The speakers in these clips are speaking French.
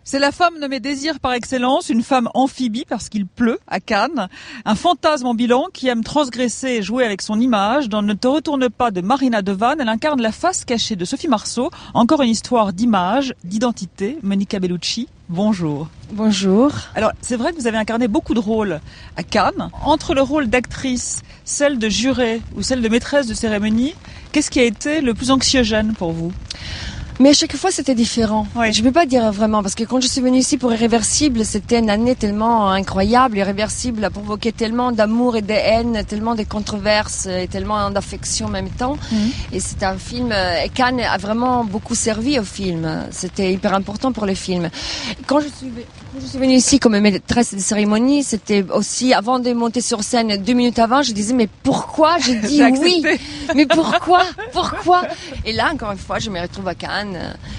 C'est la femme nommée Désir par excellence, une femme amphibie parce qu'il pleut à Cannes, un fantasme ambulant qui aime transgresser et jouer avec son image. Dans Ne te retourne pas de Marina de Vanne, elle incarne la face cachée de Sophie Marceau. Encore une histoire d'image, d'identité. Monica Bellucci, bonjour. Bonjour. Alors, c'est vrai que vous avez incarné beaucoup de rôles à Cannes. Entre le rôle d'actrice, celle de jurée ou celle de maîtresse de cérémonie, qu'est-ce qui a été le plus anxiogène pour vous ? Mais à chaque fois, c'était différent. Oui. Je ne peux pas dire vraiment, parce que quand je suis venue ici pour Irréversible, c'était une année tellement incroyable. Irréversible a provoqué tellement d'amour et de haine, tellement de controverses et tellement d'affection en même temps. Et c'est un film, et Cannes a vraiment beaucoup servi au film. C'était hyper important pour le film. Quand je suis venue ici comme maîtresse de cérémonie, c'était aussi, avant de monter sur scène, 2 minutes avant, je disais, mais pourquoi j'ai dit oui? Mais pourquoi? Et là, encore une fois, je me retrouve à Cannes.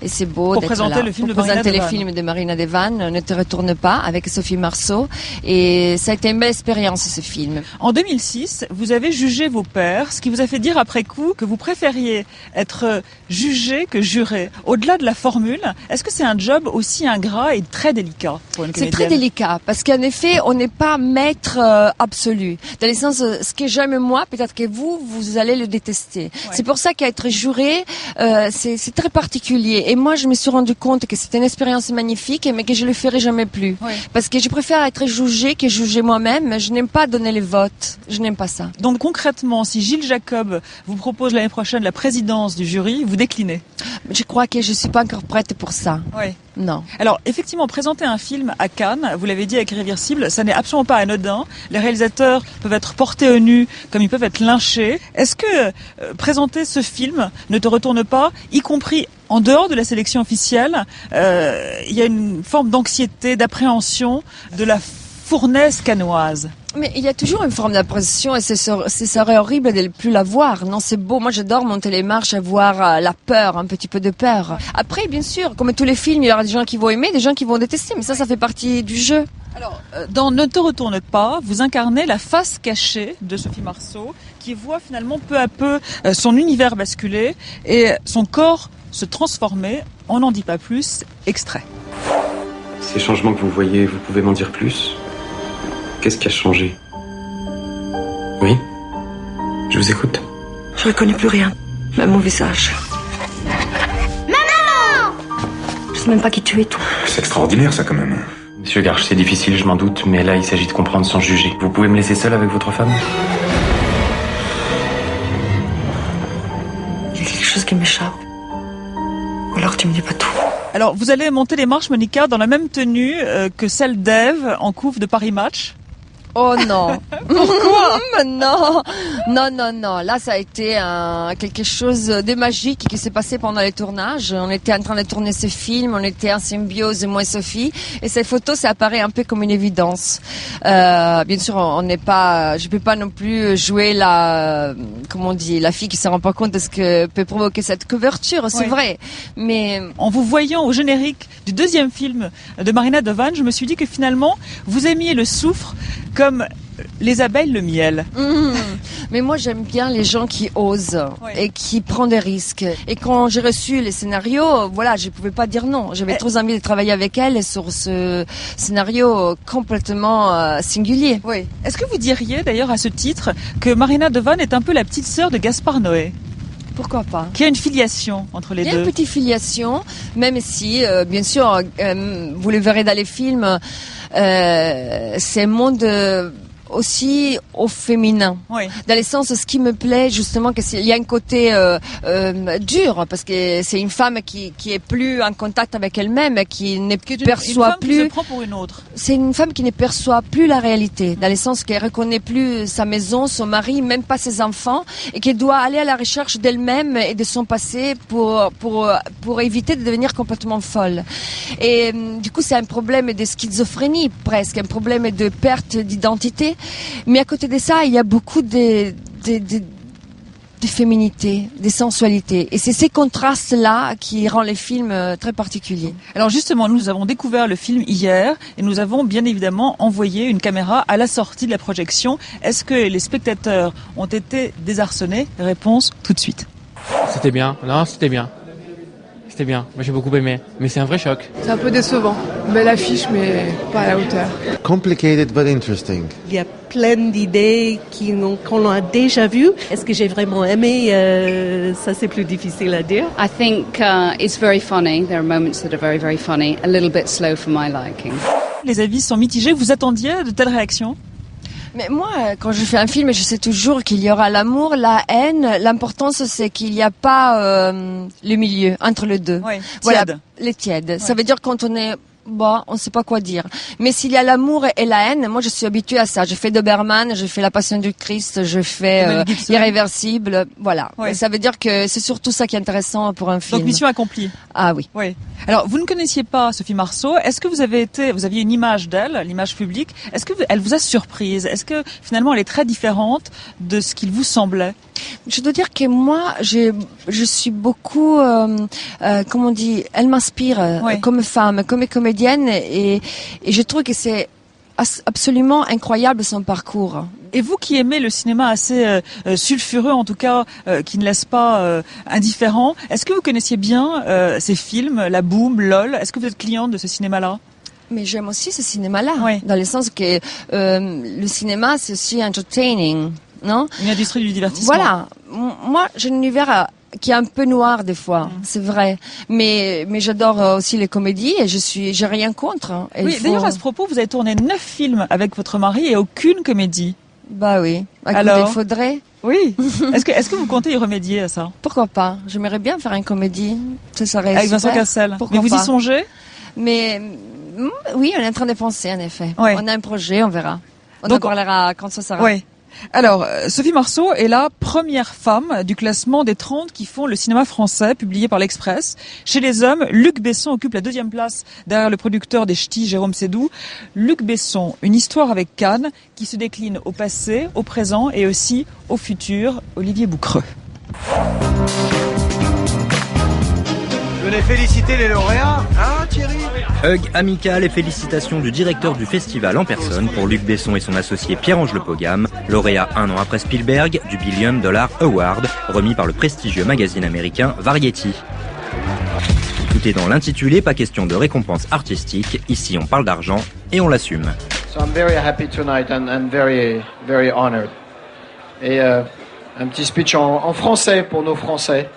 Et c'est beau d'être là. Pour présenter le film de Marina de Vanne, Ne te retourne pas, avec Sophie Marceau. Et ça a été une belle expérience, ce film. En 2006, vous avez jugé vos pairs, ce qui vous a fait dire après coup que vous préfériez être jugé que juré. Au-delà de la formule, est-ce que c'est un job aussi ingrat et très délicat pour une comédienne ? C'est très délicat, parce qu'en effet, on n'est pas maître absolu. Dans le sens, ce que j'aime moi, peut-être que vous allez le détester. Ouais. C'est pour ça qu'être juré, c'est très particulier. Et moi, je me suis rendu compte que c'était une expérience magnifique, mais que je le ferai jamais plus. Oui. Parce que je préfère être jugé que juger moi-même. Je n'aime pas donner les votes. Je n'aime pas ça. Donc concrètement, si Gilles Jacob vous propose l'année prochaine la présidence du jury, vous déclinez ? Je crois que je suis pas encore prête pour ça. Oui. Non. Alors, effectivement, présenter un film à Cannes, vous l'avez dit avec Irréversible, ça n'est absolument pas anodin. Les réalisateurs peuvent être portés au nu, comme ils peuvent être lynchés. Est-ce que présenter ce film Ne te retourne pas, y compris en dehors de la sélection officielle, il y a une forme d'anxiété, d'appréhension de la fournaise cannoise? Mais il y a toujours une forme d'appréhension et ce serait horrible de ne plus la voir. Non, c'est beau. Moi, j'adore monter les marches et voir la peur, un petit peu de peur. Après, bien sûr, comme tous les films, il y aura des gens qui vont aimer, des gens qui vont détester. Mais ça fait partie du jeu. Alors, dans Ne te retourne pas, vous incarnez la face cachée de Sophie Marceau, qui voit finalement peu à peu son univers basculer et son corps se transformer. On n'en dit pas plus. Extrait. Ces changements que vous voyez, vous pouvez m'en dire plus ? Qu'est-ce qui a changé ? Oui ? Je vous écoute. Je reconnais plus rien, même mon visage. Maman ! Je sais même pas qui tu es, toi. C'est extraordinaire, ça, quand même. Monsieur Garche, c'est difficile, je m'en doute, mais là, il s'agit de comprendre sans juger. Vous pouvez me laisser seul avec votre femme ? Il y a quelque chose qui m'échappe. Ou alors tu me dis pas tout. Alors, vous allez monter les marches, Monica, dans la même tenue que celle d'Ève en couve de Paris Match. Oh non. Pourquoi ? Non. Là, ça a été quelque chose de magique qui s'est passé pendant les tournages. On était en train de tourner ce film, on était en symbiose, moi et Sophie. Et cette photo, ça apparaît un peu comme une évidence. Bien sûr, je peux pas non plus jouer la fille qui se rend pas compte de ce que peut provoquer cette couverture, c'est vrai. Mais en vous voyant au générique du deuxième film de Marina de Vanne, je me suis dit que finalement, vous aimiez le soufre comme les abeilles le miel. Mais moi j'aime bien les gens qui osent et qui prennent des risques. Et quand j'ai reçu les scénarios, je pouvais pas dire non. J'avais trop envie de travailler avec elle sur ce scénario complètement singulier. Oui. Est-ce que vous diriez d'ailleurs à ce titre que Marina de Vanne est un peu la petite sœur de Gaspard Noé ? Pourquoi pas ? Qu'il y a une filiation entre les deux. Il y a une petite filiation, même si, bien sûr, vous le verrez dans les films, c'est un monde aussi au féminin. Oui. Dans le sens, ce qui me plaît justement, il y a un côté dur, parce que c'est une femme qui est plus en contact avec elle-même, qui ne perçoit plus. Qui se prend pour une autre. C'est une femme qui ne perçoit plus la réalité, dans le sens qu'elle reconnaît plus sa maison, son mari, même pas ses enfants, et qu'elle doit aller à la recherche d'elle-même et de son passé pour éviter de devenir complètement folle. Et du coup, c'est un problème de schizophrénie presque, un problème de perte d'identité. Mais à côté de ça, il y a beaucoup de féminité, de sensualité. Et c'est ces contrastes-là qui rendent les films très particuliers. Alors justement, nous avons découvert le film hier et nous avons bien évidemment envoyé une caméra à la sortie de la projection. Est-ce que les spectateurs ont été désarçonnés ? Réponse tout de suite. C'était bien. Non, c'était bien. C'était bien, moi j'ai beaucoup aimé, mais c'est un vrai choc. C'est un peu décevant. Belle affiche, mais pas à la hauteur. Complicated but interesting. Il y a plein d'idées qu'on a déjà vues. Est-ce que j'ai vraiment aimé? Ça, c'est plus difficile à dire. I think it's very funny. There are moments that are very, very funny. A little bit slow for my liking. Les avis sont mitigés. Vous attendiez de telles réactions? Mais moi, quand je fais un film, je sais toujours qu'il y aura l'amour, la haine. L'importance, c'est qu'il n'y a pas le milieu entre les deux. Oui, voilà, tiède. les tièdes. Ouais. Ça veut dire quand on est on ne sait pas quoi dire. Mais s'il y a l'amour et la haine, moi je suis habituée à ça. J'ai fait Doberman, j'ai fait La Passion du Christ, je fais Irréversible. Voilà. Ouais. Et ça veut dire que c'est surtout ça qui est intéressant pour un film. Donc mission accomplie. Ah oui. Oui. Alors vous ne connaissiez pas Sophie Marceau. Est-ce que vous aviez une image d'elle, l'image publique. Est-ce que elle vous a surprise? Est-ce que finalement elle est très différente de ce qu'il vous semblait? Je dois dire que moi, je suis beaucoup, comment on dit, elle m'inspire comme femme, comme comédienne, et je trouve que c'est absolument incroyable son parcours. Et vous qui aimez le cinéma assez sulfureux, en tout cas, qui ne laisse pas indifférent, est-ce que vous connaissiez bien ces films, La Boum, LOL? Est-ce que vous êtes cliente de ce cinéma-là? Mais j'aime aussi ce cinéma-là, dans le sens que le cinéma, c'est aussi entertaining. Non? Une industrie du divertissement. Voilà. Moi, j'ai un univers qui est un peu noir des fois, c'est vrai. Mais j'adore aussi les comédies et j'ai rien contre. Hein. Oui, d'ailleurs, à ce propos, vous avez tourné 9 films avec votre mari et aucune comédie. Bah oui. Alors, il faudrait. Oui. Est-ce que vous comptez y remédier à ça? Pourquoi pas? J'aimerais bien faire une comédie. Ça serait avec super. Vincent Cassel. Pourquoi Mais vous pas? y songez? Mais oui, on est en train de penser, en effet. Ouais. On a un projet, on verra. On en Donc, parlera quand ça sera. Oui. Alors, Sophie Marceau est la première femme du classement des 30 qui font le cinéma français, publié par l'Express. Chez les hommes, Luc Besson occupe la 2e place derrière le producteur des Ch'tis, Jérôme Sédou. Luc Besson, une histoire avec Cannes qui se décline au passé, au présent et aussi au futur. Olivier Boucreux. Venez féliciter les lauréats, hein Thierry? Hug amical et félicitations du directeur du festival en personne pour Luc Besson et son associé Pierre-Ange Le Pogam, lauréat un an après Spielberg du $1 Billion Award, remis par le prestigieux magazine américain Variety. Tout est dans l'intitulé, pas question de récompense artistique, ici on parle d'argent et on l'assume. So I'm very happy tonight and very, very honored. Et un petit speech en français pour nos Français.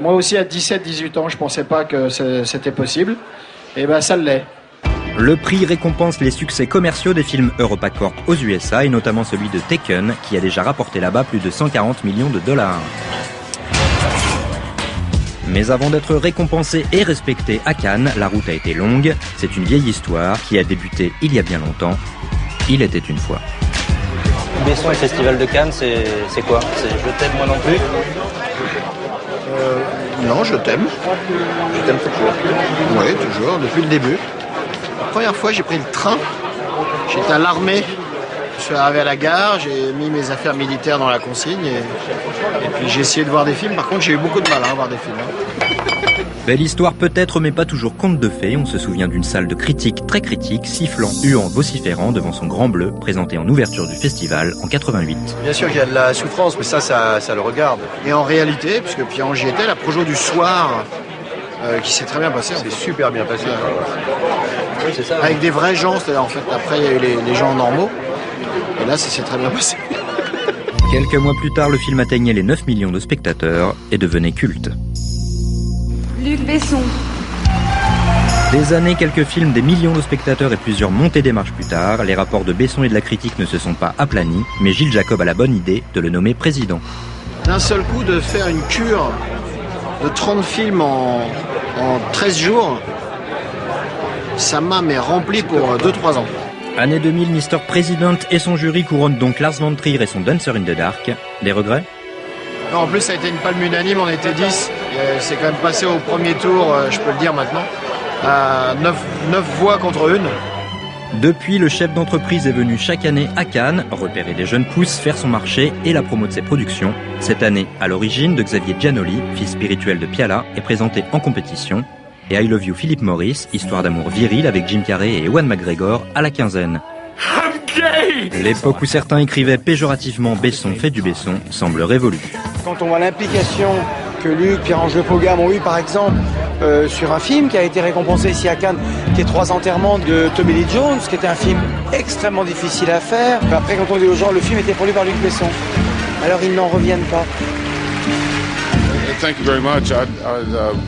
Moi aussi, à 17-18 ans, je pensais pas que c'était possible. Et ben, ça l'est. Le prix récompense les succès commerciaux des films EuropaCorp aux USA et notamment celui de Taken, qui a déjà rapporté là-bas plus de 140 millions de dollars. Mais avant d'être récompensé et respecté à Cannes, la route a été longue. C'est une vieille histoire qui a débuté il y a bien longtemps. Il était une fois. Besson et le Festival de Cannes, c'est quoi? C'est Je t'aime moi non plus? Non, je t'aime. Je t'aime toujours. Oui, toujours, depuis le début. La première fois, j'ai pris le train. J'étais à l'armée. Je suis arrivé à la gare, j'ai mis mes affaires militaires dans la consigne et puis j'ai essayé de voir des films. Par contre, j'ai eu beaucoup de mal à voir des films. Belle histoire peut-être, mais pas toujours conte de fées. On se souvient d'une salle de critiques très critique, sifflant, huant, vociférant devant son Grand Bleu, présenté en ouverture du festival en 88. Bien sûr qu'il y a de la souffrance, mais ça le regarde. Et en réalité, puisque Pierre-Ange y était, la projo du soir, qui s'est très bien passé. C'est super bien passé. Oui, c'est ça. Avec des vrais gens, c'est-à-dire en fait, après il y a eu les gens normaux, et là ça s'est très bien passé. Quelques mois plus tard, le film atteignait les 9 millions de spectateurs et devenait culte. Luc Besson. Des années, quelques films, des millions de spectateurs et plusieurs montées des marches plus tard, les rapports de Besson et de la critique ne se sont pas aplanis, mais Gilles Jacob a la bonne idée de le nommer président. D'un seul coup, de faire une cure de 30 films en 13 jours, ça m'a rempli pour 2-3 ans. Année 2000, Mr. President et son jury couronnent donc Lars von Trier et son Dancer in the Dark. Des regrets? Non, en plus, ça a été une palme unanime, on était 10. C'est quand même passé au premier tour, je peux le dire maintenant, à 9 voix contre 1. Depuis, le chef d'entreprise est venu chaque année à Cannes, repérer les jeunes pousses, faire son marché et la promo de ses productions. Cette année, à l'origine de Xavier Giannoli, fils spirituel de Piala, est présenté en compétition. Et I Love You Philip Morris, histoire d'amour viril avec Jim Carrey et Ewan McGregor à la quinzaine. L'époque où certains écrivaient péjorativement Besson fait du Besson semble révolue. Quand on voit l'implication que Luc, Pierre-Ange Le Pogam ont eu par exemple sur un film qui a été récompensé ici à Cannes, qui est 3 enterrements de Tommy Lee Jones, qui était un film extrêmement difficile à faire. Après, quand on dit aux gens, le film était produit par Luc Besson. Alors ils n'en reviennent pas. Thank you very much. I'd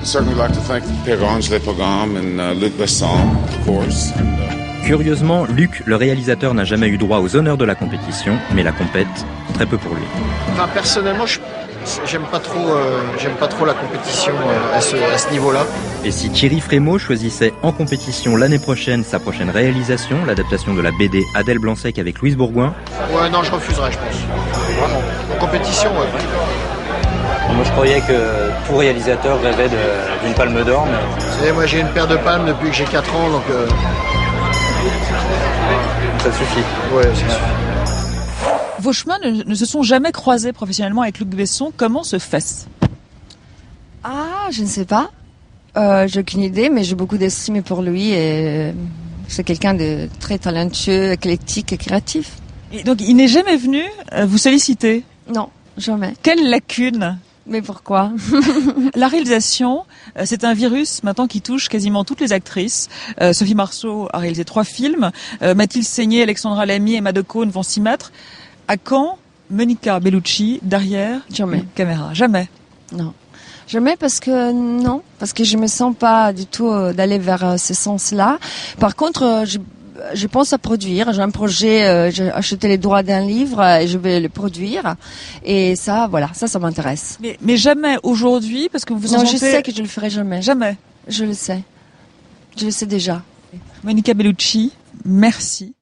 certainly like to thank Père-Ange Lepagam and Luc Besson, of course. Curieusement, Luc, le réalisateur, n'a jamais eu droit aux honneurs de la compétition, mais la compète, très peu pour lui. Enfin, personnellement, j'aime pas trop la compétition à ce niveau-là. Et si Thierry Frémaux choisissait en compétition l'année prochaine sa prochaine réalisation, l'adaptation de la BD Adèle Blanc-Sec avec Louise Bourgoin? Ouais, non, je refuserais, je pense. Vraiment. En compétition, ouais. Moi, je croyais que tout réalisateur rêvait d'une palme d'or, mais... Vous savez, moi, j'ai une paire de palmes depuis que j'ai 4 ans, donc... Ça suffit. Ouais, ça suffit. Vos chemins ne se sont jamais croisés professionnellement avec Luc Besson. Comment se fait-ce? Ah, je ne sais pas. J'ai aucune idée, mais j'ai beaucoup d'estime pour lui et c'est quelqu'un de très talentueux, éclectique et créatif. Et donc, il n'est jamais venu vous solliciter? Non, jamais. Quelle lacune? Mais pourquoi? La réalisation, c'est un virus maintenant qui touche quasiment toutes les actrices. Sophie Marceau a réalisé 3 films. Mathilde Seigné, Alexandra Lamy et Emma de Caunes vont s'y mettre. À quand Monica Bellucci derrière Jamais. une caméra? Jamais. Non. Jamais parce que je me sens pas du tout d'aller vers ce sens-là. Par contre, je pense à produire. J'ai un projet, j'ai acheté les droits d'un livre et je vais le produire. Et ça, voilà, ça m'intéresse. Mais jamais aujourd'hui, parce que vous en Non, sentez... je sais que je le ferai jamais. Jamais. Je le sais. Je le sais déjà. Monica Bellucci, merci.